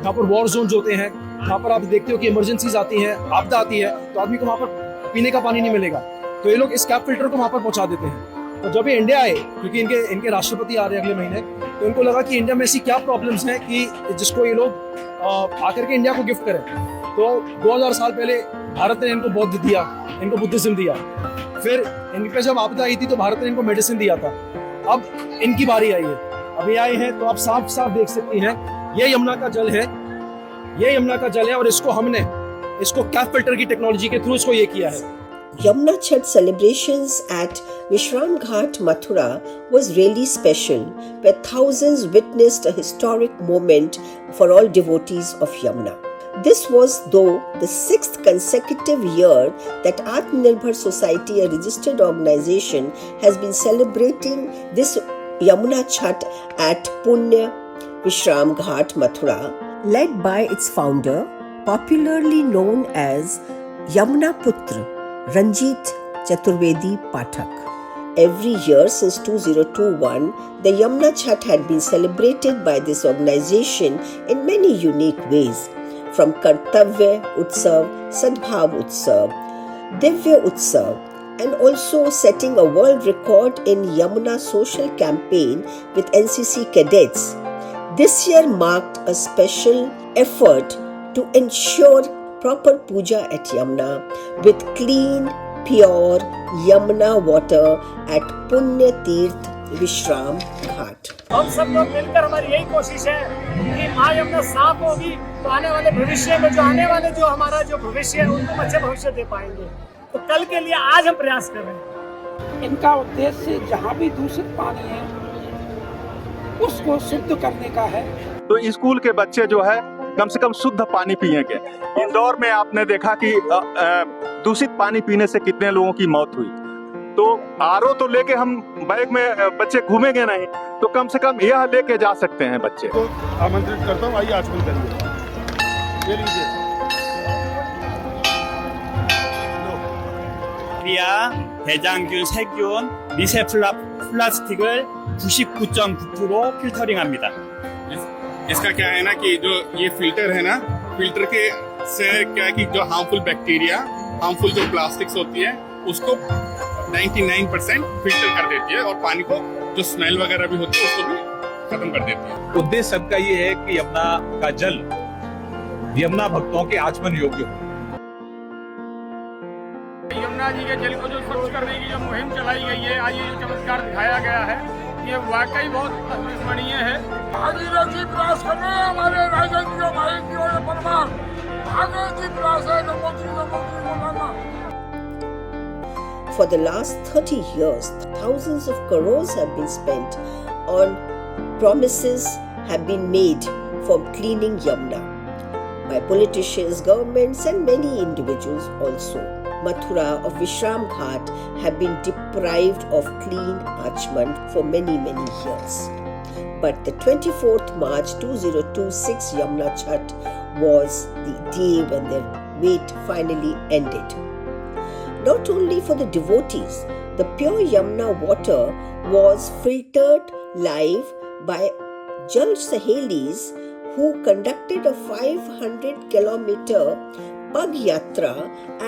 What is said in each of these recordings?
जहाँ पर war zone होते हैं, जहाँ पर आप देखते हो कि इमरजेंसीज आती हैं, आपदा आती है, तो आदमी को वहाँ पर पीने का पानी नहीं मिलेगा, तो ये लोग इस कैप फिल्टर को वहाँ पर पहुँचा देते हैं। तो जब ये इंडिया आए, क्योंकि इनके राष्ट्रपति आ रहे हैं अगले महीने, तो इनको लगा कि इंडिया में ऐसी क्या प्रॉब्लम्स हैं कि जिसको ये लोग आकर के इंडिया को गिफ्ट करें। तो 2000 साल पहले भारत ने इनको बौद्ध दिया, इनको बुद्धिज्म दिया। फिर इन पे जब आपदा आई थी तो भारत ने इनको मेडिसिन दिया था। अब इनकी बारी आई है, अभी आए हैं, तो आप साफ साफ देख सकती हैं ये यमुना का जल है, ये यमुना का जल है, और इसको कैप फिल्टर की टेक्नोलॉजी के थ्रू इसको ये किया है। Yamuna Chhat celebrations at Vishram Ghat, Mathura was really special, where thousands witnessed a historic moment for all devotees of Yamuna. This was, though, the 6th consecutive year that Atmanirbhar Society, a registered organization, has been celebrating this Yamuna Chhat at Punya Vishram Ghat, Mathura, led by its founder, popularly known as Yamuna Putra, Ranjit Chaturvedi Pathak. Every year since 2021, the Yamuna Chhat had been celebrated by this organization in many unique ways, from Kartavya Utsav, Sadbhav Utsav, Divya Utsav, and also setting a world record in Yamuna social campaign with NCC cadets. This year marked a special effort to ensure proper puja at Yamuna with clean, pure Yamuna water at Punya Tirth Vishram Ghat. हम सब लोग मिलकर हमारी यही कोशिश है कि माँ यमुना साफ होगी तो आने वाले भविष्य में जो हमारा जो भविष्य है उनको अच्छे भविष्य दे पाएंगे। तो कल के लिए आज हम प्रयास कर रहे हैं। इनका उद्देश्य जहाँ भी दूषित पानी है उसको शुद्ध करने का है। तो स्कूल के बच्चे जो है कम से कम शुद्ध पानी पिएंगे। इंदौर में आपने देखा कि दूषित पानी पीने से कितने लोगों की मौत हुई। तो आरओ तो लेके हम बैग में बच्चे घूमेंगे नहीं, तो कम से कम यह लेके जा सकते हैं बच्चे। तो आमंत्रित करता हूँ, आइए आचमन करिए। ये लीजिए। 대장균, 세균, 미세 플라스틱을 99.9% 필터링합니다. इसका क्या है ना कि जो ये फिल्टर है ना, फिल्टर के से क्या है कि जो हार्मफुल बैक्टीरिया, हार्मफुल जो प्लास्टिक्स होती है उसको 99% फिल्टर कर देती है और पानी को जो स्मेल वगैरह भी होती है उसको भी खत्म कर देती है। उद्देश्य सबका ये है कि यमुना का जल यमुना भक्तों के आचमन योग्य हो। यमुना जी के जल को जो स्वच्छ करने की जो मुहिम चलाई गई है, आज ये जो चमत्कार दिखाया गया है, ये वाकई बहुत अविस्मरणीय है। आगे प्रयास कर रहे हैं हमारे राजन जी भाई की और परिवार आगे जी प्रयास है नमोत्री बोलाना। For the last 30 years, thousands of crores have been spent on promises have been made for cleaning Yamuna by politicians, governments and many individuals also. Mathura of Vishram Ghat have been deprived of clean Achman for many years. But the 24th March 2026 Yamuna Chhat was the day when their wait finally ended. Not only for the devotees, the pure Yamuna water was filtered live by Jal Sahelis, who conducted a 500-kilometer Pag Yatra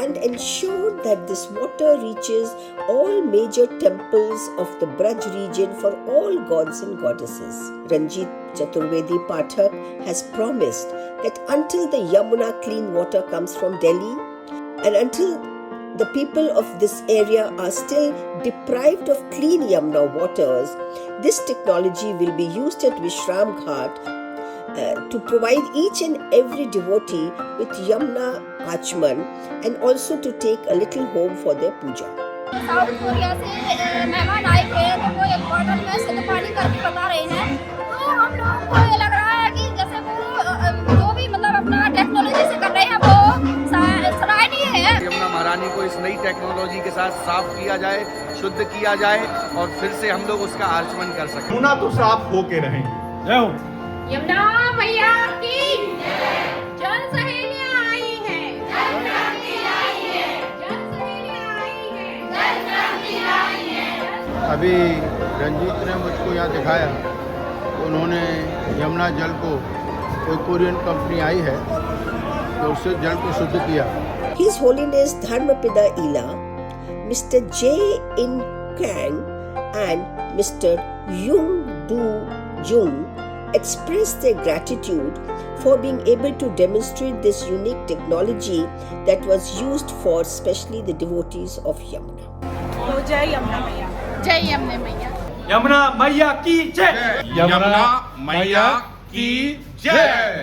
and ensured that this water reaches all major temples of the Braj region for all gods and goddesses. Ranjit Chaturvedi Pathak has promised that until the Yamuna clean water comes from Delhi and until the people of this area are still deprived of clean Yamuna waters, this technology will be used at Vishram Ghat to provide each and every devotee with Yamuna Achman and also to take a little home for their puja. South Korea से मेहमान आए थे तो वो एक bottle में शुद्ध पानी करके बता रहे हैं। तो हम लोगों को ये लग रहा है कि जैसे वो जो भी मतलब अपना टेक्नोलॉजी से कर रहे हैं वो सराहनीय है। यमुना महारानी को इस नई टेक्नोलॉजी के साथ साफ किया जाए, शुद्ध किया जाए और फिर से हम लोग उसका आचमन कर सकें। यमुना तो साफ होके रहे। यमुना मैया की जल सहेलियां आई हैं, जल क्रांति आई है, जल सहेलियां आई हैं, जल क्रांति आई है। अभी रंजीत ने मुझको यहाँ दिखाया, उन्होंने यमुना जल को कोई कोरियन कंपनी आई है तो उससे जल को शुद्ध किया। His Holiness Dharmapida Ila, Mr. J. In Kang and Mr. Yung Du Jung expressed their gratitude for being able to demonstrate this unique technology that was used for especially the devotees of Yamuna. जय यमुना मैया। जय यमुना मैया। यमुना मैया की जय। यमुना मैया की जय।